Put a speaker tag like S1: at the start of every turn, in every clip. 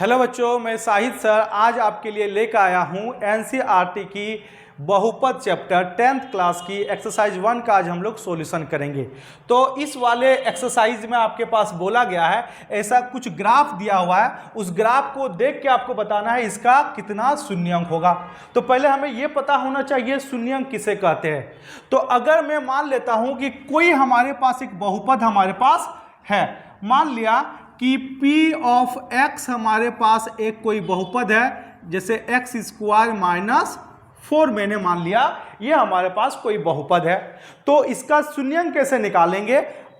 S1: Hello बच्चों, मैं Shahid sir आज आपके लिए लेकर आया हूँ एनसीईआरटी की बहुपद चैप्टर 10th क्लास की एक्सरसाइज 1 का आज हम लोग सॉल्यूशन करेंगे। तो इस वाले एक्सरसाइज में आपके पास बोला गया है, ऐसा कुछ ग्राफ दिया हुआ है, उस ग्राफ को देख के आपको बताना है इसका कितना शून्यंक होगा। तो पहले हमें यह पता होना चाहिए शून्यंक किसे कहते हैं। तो अगर मैं मान लेता हूँ कि कोई हमारे पास एक बहुपद हमारे पास है, मान लिया कि p ऑफ x हमारे पास एक कोई बहुपद है, जैसे x स्क्वायर माइनस 4 मैंने मान लिया ये हमारे पास कोई बहुपद है। तो इसका शून्यंक कैसे निकालेंगे?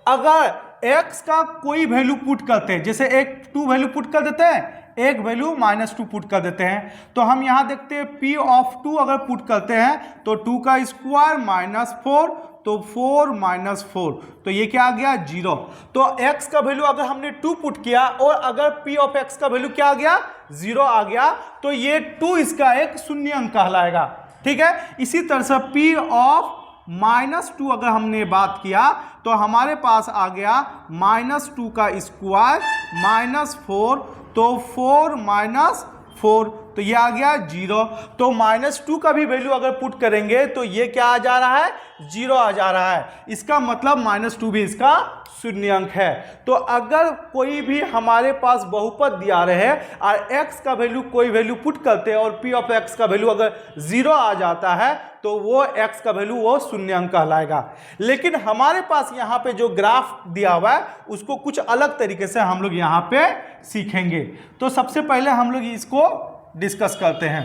S1: अगर x का कोई वैल्यू पुट करते हैं, जैसे एक 2 वैल्यू पुट कर देते हैं, एक वैल्यू -2 पुट कर देते हैं, तो हम यहां देखते हैं p ऑफ 2 अगर पुट करते हैं तो 2 का स्क्वायर -4, तो 4 - 4, तो ये क्या आ गया 0। तो x का वैल्यू अगर हमने 2 पुट किया और अगर p ऑफ x का वैल्यू क्या आ गया 0 आ गया, तो ये 2 इसका एक शून्यंक कहलाएगा। ठीक है, इसी तरह से p ऑफ -2 अगर हमने बात किया तो हमारे पास आ गया -2 का स्क्वायर -4, तो 4 - 4, तो ये आ गया 0। तो -2 का भी वैल्यू अगर पुट करेंगे तो ये क्या आ जा रहा है 0 आ जा रहा है। इसका मतलब -2 भी इसका शून्यंक है। तो अगर कोई भी हमारे पास बहुपद दिया रहे और x का वैल्यू कोई वैल्यू पुट करते हैं और p ऑफ x का वैल्यू अगर 0 आ जाता है तो वो x का वैल्यू वो शून्यंक कहलाएगा। लेकिन हमारे पास यहाँ पे जो ग्राफ दिया हुआ है उसको कुछ अलग तरीके से हम लोग यहाँ पे सीखेंगे। तो सबसे पहले हम लोग इसको डिस्कस करते हैं।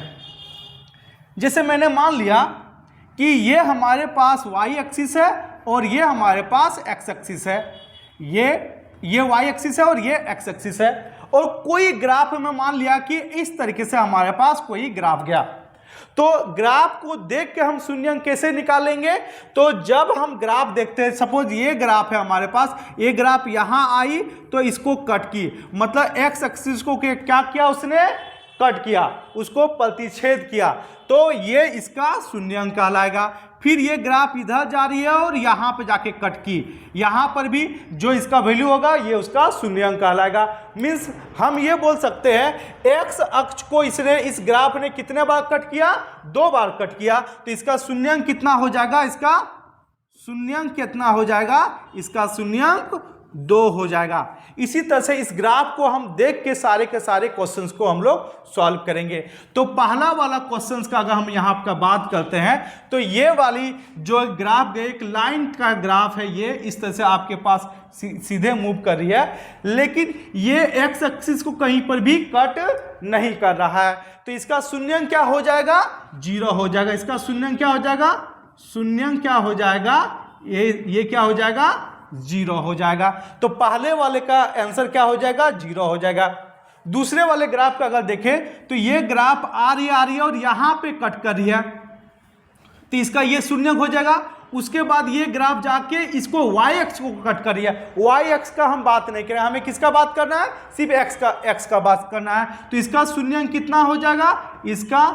S1: जैसे मैंने मान लिया कि ये हमारे पास y एक्सिस है और ये हमारे पास x एक्सिस है, ये y एक्सिस है और ये x एक्सिस है, और कोई ग्राफ में मान लिया कि इस तरीके से हमारे पास कोई ग्राफ गया। तो ग्राफ को देख के हम शून्यंक कैसे निकालेंगे? तो जब हम ग्राफ देखते हैं, सपोज ये ग्राफ है हमारे पास, ये ग्राफ यहां आई तो इसको कट की, मतलब x एक्सिस को क्या किया उसने कट किया, उसको प्रतिच्छेद किया, तो ये इसका शून्यंक कहलाएगा। फिर ये ग्राफ इधर जा रही है और यहाँ पे जाके कट की, यहाँ पर भी जो इसका वैल्यू होगा ये उसका शून्यंक कहलाएगा। मीन्स हम ये बोल सकते हैं x अक्ष को इसने इस ग्राफ ने कितने बार कट किया 2 बार कट किया, तो इसका शून्यंक कितना हो जाएगा, इसका शून्यंक कितना हो जाएगा, इसका शून्यंक 2 हो जाएगा। इसी तरह से इस ग्राफ को हम देख के सारे क्वेश्चंस को हम लोग सॉल्व करेंगे। तो पहला वाला क्वेश्चंस का अगर हम यहाँ का बात करते हैं तो ये वाली जो ग्राफ एक लाइन का ग्राफ है, ये इस तरह से आपके पास सीधे मूव कर रही है, लेकिन ये एक्स एक्सिस को कहीं पर भी कट नहीं कर रहा है, तो इसका शून्यंक क्या हो जाएगा 0 हो जाएगा। इसका शून्यंक क्या हो जाएगा, शून्यंक क्या हो जाएगा, ये क्या हो जाएगा 0 हो जाएगा। तो पहले वाले का आंसर क्या हो जाएगा 0 हो जाएगा। दूसरे वाले ग्राफ का अगर देखें तो ये ग्राफ आ रही है और यहां पे कट कर रही है, तो इसका ये शून्यंक हो जाएगा। उसके बाद ये ग्राफ जाके इसको y एक्स को कट कर रही है, y एक्स का हम बात नहीं कर रहे हैं, हमें किसका बात करना है, सिर्फ x का बात करना है। तो इसका शून्यंक कितना हो जाएगा, इसका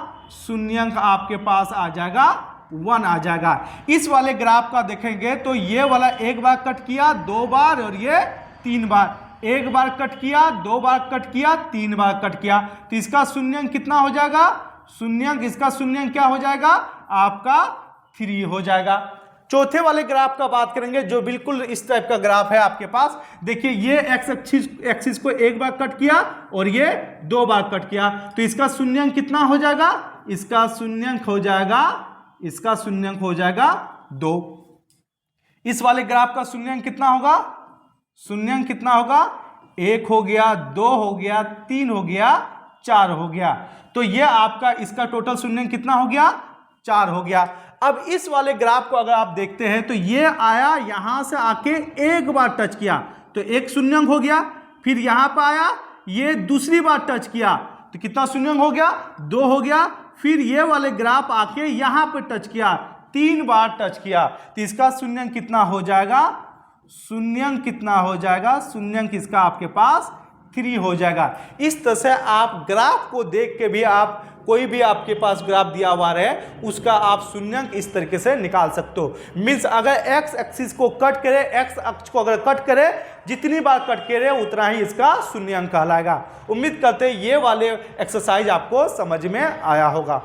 S1: शून्यंक आपके पास आ जाएगा 1 आ जाएगा। इस वाले ग्राफ का देखेंगे तो ये वाला एक बार कट किया 2 बार और ये 3 बार, एक बार कट किया 2 बार कट किया 3 बार कट किया, तो इसका शून्यंक कितना हो जाएगा, शून्यंक इसका शून्यंक क्या हो जाएगा आपका 3 हो जाएगा। चौथे वाले ग्राफ का बात करेंगे जो बिल्कुल इस टाइप का ग्राफ है आपके पास। देखिए ये एक्स एक्सिस को एक बार कट किया और ये 2 बार कट किया, तो इसका शून्यंक कितना हो जाएगा, इसका शून्यंक हो जाएगा, इसका शून्यंक हो जाएगा 2। इस वाले ग्राफ का शून्यंक कितना होगा, शून्यंक कितना होगा, 1 हो गया, 2 हो गया, 3 हो गया, 4 हो गया। तो ये आपका इसका टोटल शून्यंक कितना हो गया 4 हो गया। अब इस वाले ग्राफ को अगर आप देखते हैं तो ये आया यहां से आके एक बार टच किया तो एक शून्यंक हो गया, फिर यहां पर आया ये दूसरी बार टच किया तो कितना शून्यंक हो गया 2 हो गया, फिर ये वाले ग्राफ आके यहां पे टच किया 3 बार टच किया, तो इसका शून्यंक कितना हो जाएगा, शून्यंक कितना हो जाएगा, शून्यंक इसका आपके पास 3 हो जाएगा। इस तरह से आप ग्राफ को देख के भी आप कोई भी आपके पास ग्राफ दिया हुआ रहे उसका आप शून्यंक इस तरीके से निकाल सकते हो। मीन्स अगर एक्स एक्सिस को कट करे, एक्स अक्ष को अगर कट करे, जितनी बार कट करे उतना ही इसका शून्यंक कहलाएगा। उम्मीद करते हैं ये वाले एक्सरसाइज आपको समझ में आया होगा।